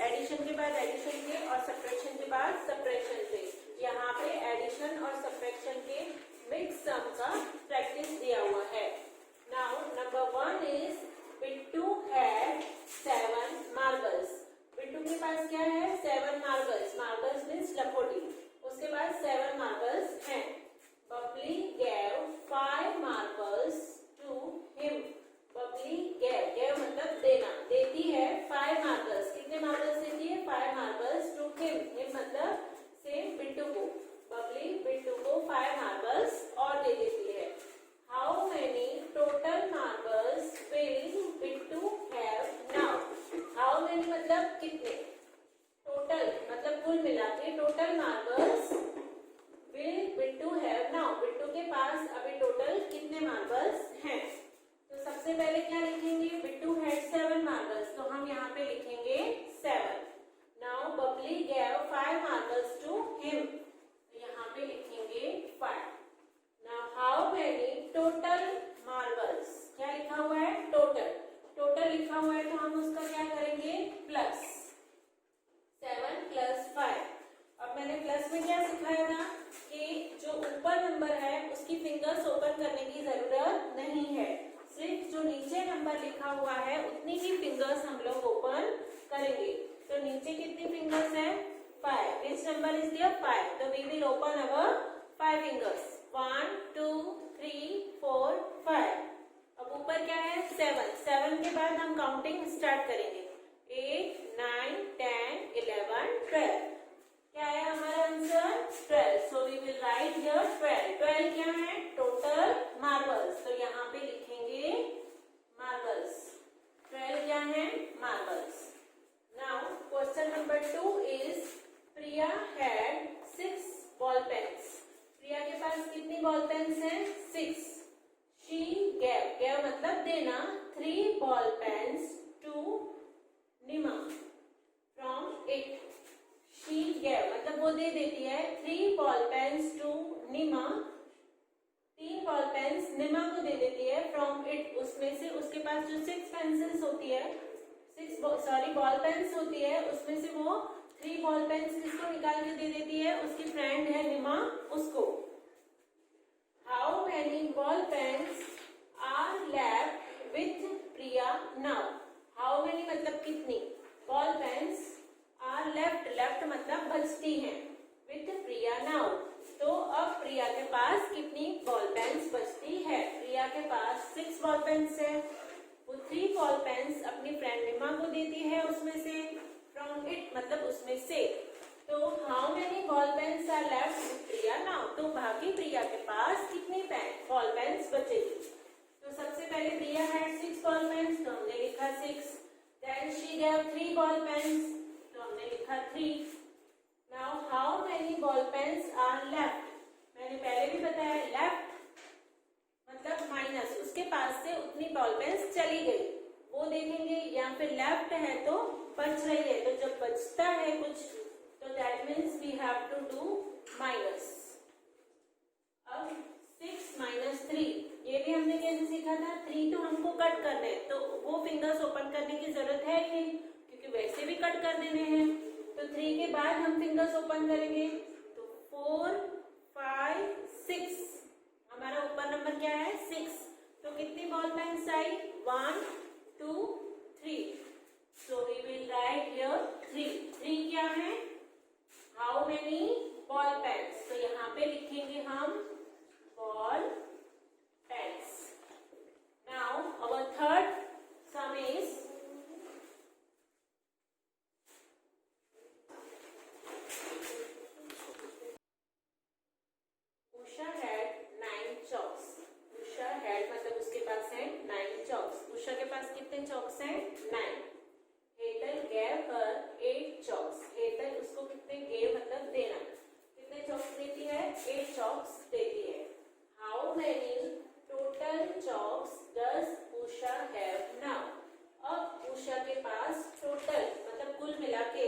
Addition के बाद addition के और सब्ट्रैक्शन के बाद सब्ट्रैक्शन के। यहाँ पे एडिशन और सब्ट्रैक्शन के मिक्स सम का प्रैक्टिस दिया हुआ है। Now number 1 is Bittu had 7 marbles. Bittu के पास क्या है? 7 मार्बल्स। Marbles means Lakhoti. उसके बाद 7 मार्बल्स हैं। Babli gave 5 marbles to him. Babli gave मतलब देना, देती है 5 marbles। कितने मार्बल्स देती है? 5 marbles to him. him मतलब सेम बिट्टू को। बबली बिट्टू को 5 marbles और दे देती है। How many total marbles will Bittu have now? How many मतलब कितने? टोटल मतलब कुल मिला के total marbles will Bittu have now. Bittu के पास अभी टोटल कितने मार्बल्स हैं? तो सबसे पहले क्या लिखेंगे? बिट्टू हैड 7 मार्बल्स, तो हम यहाँ पे लिखेंगे 7। Now Babli gave 5 marbles to him, तो यहाँ पे लिखेंगे 5। Now how many total marbles, क्या लिखा हुआ है? टोटल। टोटल लिखा हुआ है तो हम उसका क्या करेंगे? Plus 7 plus 5। अब मैंने प्लस में क्या सिखाया था कि जो ऊपर नंबर है उसकी फिंगर्स ओपन करने की जरूरत नहीं है, सिर्फ जो नीचे नंबर लिखा हुआ है उतनी ही फिंगर्स हम लोग ओपन करेंगे। तो नीचे कितनी फिंगर्स है? 5। Which number is there? 5। तो we will open our 5 fingers. 1 2 3 4 5। अब ऊपर क्या है? 7। 7 के बाद हम काउंटिंग स्टार्ट करेंगे। 8 9 10 11 12। क्या है हमारा answer? 12। So we will write here 12। 12 क्या है? Total marbles. तो यहाँ पे लिखेंगे मार्बल्स। 12 क्या है? Marbles. Now question number 2 is Priya had 6 ball pens. Priya के पास कितनी बॉल पेन्स हैं? 6। शी गैव मतलब देना 3 ball pains to Nima from it. She gave मतलब वो दे देती है 3 ball pains to Nima. 3 ball pens Nima को दे देती है फ्रॉम इट, उसमें से। उसके पास जो 6 पेंसिल्स होती है, बॉल पेन्स होती है, उसमें से वो 3 बॉल पेन्स किसको निकाल के दे देती है? उसकी फ्रेंड है निमा, उसको। How many ball pens are left with Priya now. How many मतलब कितनी बॉल पेन्स आर लेफ्ट मतलब बचती हैं विथ प्रिया नाउ। तो अब प्रिया के पास कितनी बॉल पेन्स बचती है? प्रिया के पास 6 बॉल पेन्स है, वो 3 बॉल पेन्स अपनी फ्रेंड निमा को देती है उसमें से, फ्रॉम इट मतलब उसमें से। तो how many ball pens are left with Priya now. तो बाकी प्रिया के पास कितनी बॉल पेन्स बचेगी? तो सबसे पहले प्रिया हैड 6 बॉल पेन्स, तो हमने लिखा 6। Then she gave 3 ball pens, तो हमने लिखा 3। Now how many ball pens are left. मैंने पहले भी बताया लेफ्ट मतलब माइनस, उसके पास से उतनी बॉल पेन्स चली गई वो देखेंगे, या फिर लेफ्ट है तो बच रही है। तो जब बचता है कुछ तो that means we have to do minus. अब 6 माइनस 3 ये भी हमने कैसे सीखा था? 3 तो हमको कट करने हैं, तो वो फिंगर्स ओपन करने की जरूरत है ही नहीं क्योंकि वैसे भी कट कर देने हैं। तो 3 के बाद हम फिंगर्स ओपन करेंगे, तो 4 5 6। हमारा ऊपर नंबर क्या है? 6। तो कितनी बॉल पेन्स आई? 1 2 3। So we will write here 3। 3 क्या है? How many ball pens. तो यहाँ पे लिखेंगे हम ball pens. Now our third sum is Usha had 9 chalks. Usha had मतलब उसके पास है 9 चॉक्स। उषा के पास कितने चॉक्स हैं? 9। हेतल गैव हर 8 चॉक्स। हेतल उसको कितने गेव मतलब देना, कितने चॉक्स देती है? 8 चॉक्स देती है। How many total chalks does Usha have now. अब उषा के पास टोटल मतलब कुल मिला के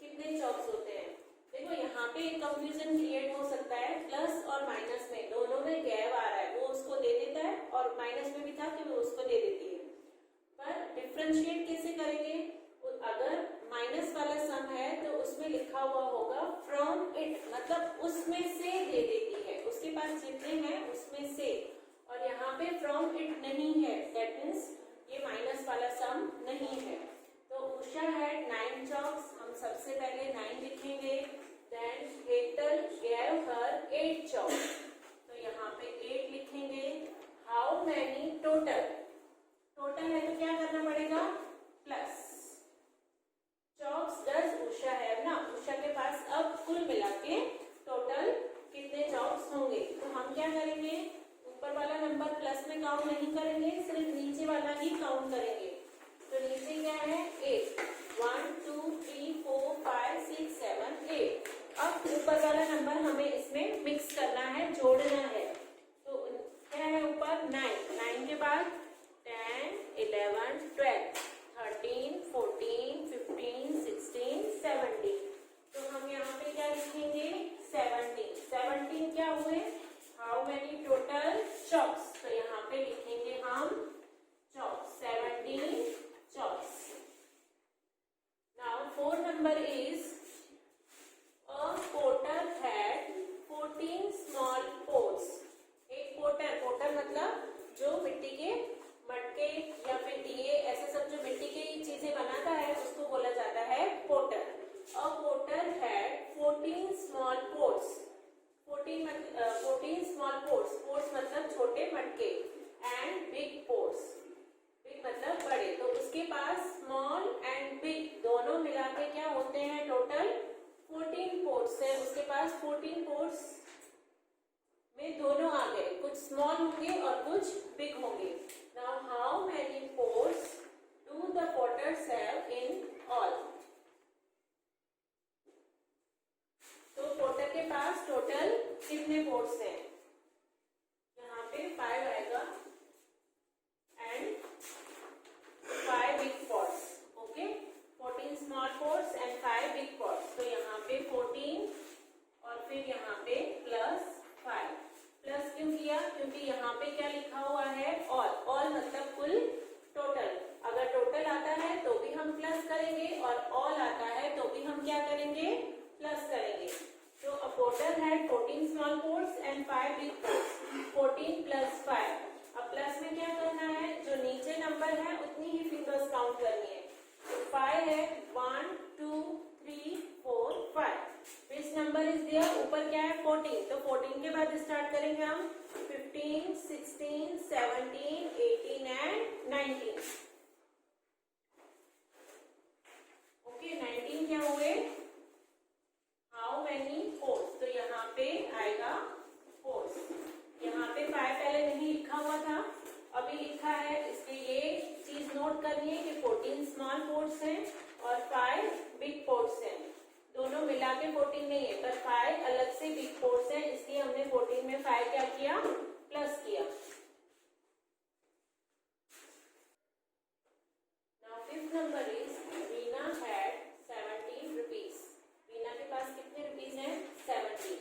कितने चॉक्स होते हैं? देखो यहाँ पे एक कंफ्यूजन क्रिएट हो सकता है, प्लस और माइनस में दोनों में गैव आ रहा है, वो उसको दे देता है, और माइनस में भी था कि वो उसको दे देती है। पर डिफरेंशिएट कैसे करेंगे? अगर माइनस वाला लिखा हुआ होगा फ्रॉम इट, मतलब उसमें से दे देती है, उसके पास जितने हैं उसमें से, और यहाँ पे फ्रॉम इट नहीं है, दैट मीन्स ये माइनस वाला सम नहीं है। तो उषा हैड 9 chalks, हम सबसे पहले 9 लिखेंगे, then Hetal gave her 8 chalks, तो यहाँ पे 8 लिखेंगे। हाउ मैनी टोटल, टोटल है तो क्या करना पड़ेगा, प्लस चॉक्स डज उषा है ना, उषा के पास अब कुल मिला के टोटल कितने चॉक्स होंगे, तो हम क्या करेंगे, ऊपर वाला नंबर प्लस में काउंट नहीं करेंगे, सिर्फ नीचे वाला ही काउंट करेंगे। तो नीचे क्या है 8, 1 2 3 4 5 6 7 8। अब ऊपर वाला नंबर हमें इसमें मिक्स करना है, जोड़ना है। तो क्या है ऊपर 9, 9 के बाद 10 11 12 13 14 15 16 17। तो हम यहाँ पे क्या लिखेंगे 17, 17 क्या हुए, हाउ मेनी टोटल चॉक्स, तो यहाँ पे लिखेंगे हम chalks, 17 chalks. Now 4 number is a porter had 14 small pots, एक पोर्टर, पोर्टर मतलब जो मिट्टी के मटके या फिर दिए ऐसे सब जो मिट्टी की चीजें बनाता है उसको बोला जाता है porter. A porter had 14 small pots, 14 small pots, pots मतलब छोटे मटके, and big pots, big मतलब बड़े, तो उसके पास स्मॉल एंड बिग दोनों मिला के क्या होते हैं, टोटल 14 पोर्ट्स है, उसके पास 14 पोर्ट्स में दोनों आ गए, कुछ स्मॉल होंगे और कुछ बिग होंगे। Now how many ports do the porters have in all, तो पोर्टर के पास टोटल कितने पोर्ट्स हैं, यहाँ पे 5 आएगा and 5 big ports, okay, 14 small ports and 5 big ports, तो यहाँ पे 14 और फिर यहाँ पे प्लस 5, प्लस क्यों किया, क्योंकि यहाँ पे क्या लिखा हुआ है ऑल, ऑल मतलब कुल टोटल, अगर टोटल आता है तो भी हम प्लस करेंगे और ऑल आता है तो भी हम क्या करेंगे, प्लस करेंगे। तो a porter had 14 small pots and 5 big pots, 14 plus 5, अब प्लस में क्या करना है, जो नीचे नंबर है उतनी ही फिंगर्स काउंट करनी है, तो 5 है, 1 2 3 4 5, विच नंबर इज देयर, ऊपर क्या है 14, तो 14 के बाद स्टार्ट करेंगे हम 15 16 17 18 एंड 19, ओके 19 क्या हुए, हाउ मेनी पोर्ट्स, तो यहाँ पे आएगा पोर्ट्स, यहाँ पे 5 पहले नहीं लिखा हुआ था, अभी लिखा है, इसलिए ये चीज नोट करनी है कि 14 स्मॉल पोर्ट्स हैं और 5 बिग पोर्ट्स हैं, दोनों मिला के 14 नहीं है, पर 5 अलग से बिग पोर्ट्स हैं, इसलिए हमने 14 में 5 क्या किया, प्लस किया। Now 5th number is Reena had 17 rupees, Reena के पास कितने रुपीज हैं, 17।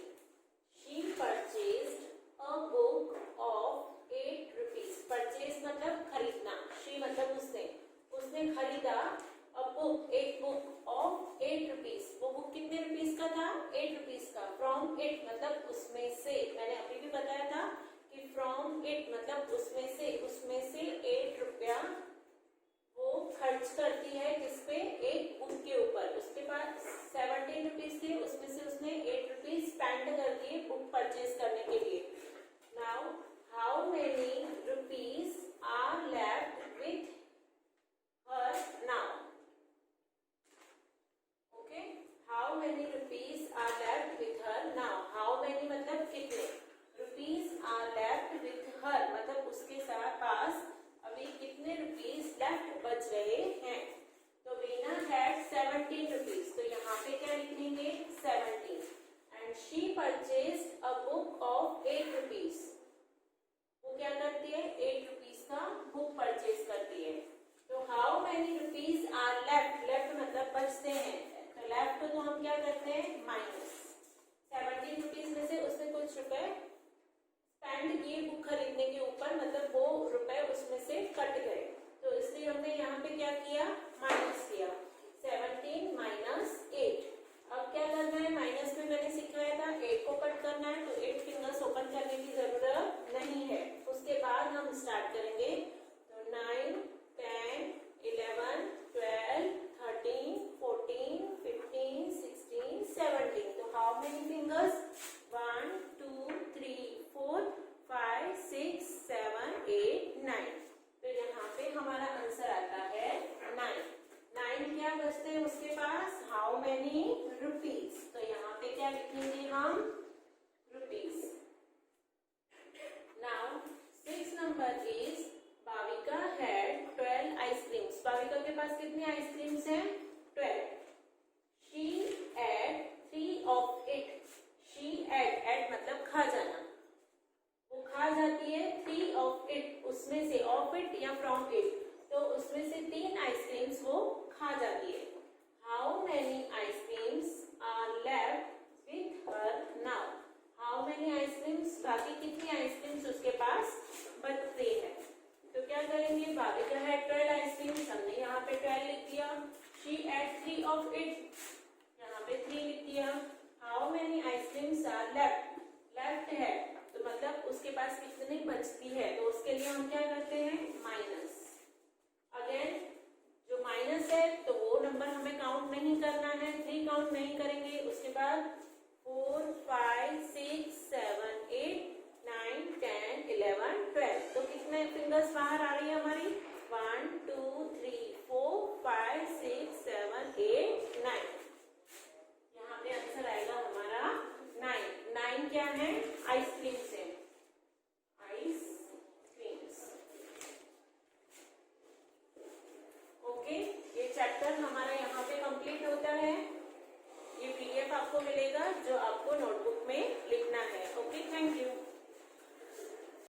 She purchased a book of 8 rupees, purchase मतलब खरीदना, शी मतलब उसने खरीदा अ बुक, एक बुक ऑफ 8 रुपीज, वो बुक कितने रुपीज का था, 8 रुपीज का, फ्रॉम इट मतलब उसमें से, मैंने अभी भी बताया था कि फ्रॉम इट मतलब उसमें से 8 रुपया वो खर्च करती है, किसपे, एक बुक के ऊपर, उसके पास 17 रुपीज थे, उसमें से उसने 8 रुपीज स्पेंड कर दिए बुक परचेज करने के लिए। Now how many rupees are left with her now, okay, how many rupees are left with her now, how many मतलब कितने, rupees are left with her मतलब उसके साथ पास अभी कितने रुपीज लेफ्ट बच रहे हैं, तो वीना हैड 17 रुपीज, तो यहाँ पे क्या लिखेंगे 17, and she purchased a book of 8 rupees, वो क्या करती है 8 रुपीज का बुक परचेज करती है। तो how many rupees are left, left मतलब बचते हैं, तो लेफ्ट को तो हम क्या करते हैं माइनस, 17 रुपीज में से उसने कुछ रुपए स्पेंड किए बुक खरीदने के ऊपर, मतलब वो रुपए उसमें से कट गए, तो इसलिए हमने यहाँ पे क्या किया माइनस किया, 17 माइनस 8। अब क्या हाउ मैनी रुपीज, तो यहाँ पे क्या लिखेंगे हम, rupees. Now 6 number is Bhavika had 12 ice creams, Bhavika के पास कितनी आइसक्रीम्स हैं, 12। She ate 3 of it, she ate मतलब खा जाना, वो खा जाती है 3 of it, उसमें से, of it या from it, तो उसमें से 3 आइसक्रीम्स वो खा जाती है। How many ice creams are left with her now, how many ice creams, बाकी कितनी आइसक्रीम्स उसके पास बचते हैं। तो क्या करेंगे, भाविका है 12 आइसक्रीम्स, हमने यहाँ पे 12 लिख दिया। शी एड 3 of it, यहाँ पे 3 लिख दिया। How many ice creams are left, left है तो मतलब उसके पास कितनी बचती है, तो उसके लिए हम क्या करते हैं, माइनस। अगेन जो माइनस है तो वो नंबर हमें काउंट नहीं करना है, 3 काउंट नहीं करेंगे। उसके बाद 4 5 6 7 8 9 10 11 12, तो कितने फिंगर्स बाहर आ रही है हमारी, 1 2 3 4 5 6 7 8 9, यहाँ पे आंसर आएगा हमारा 9। 9 क्या है, आइसक्रीम से।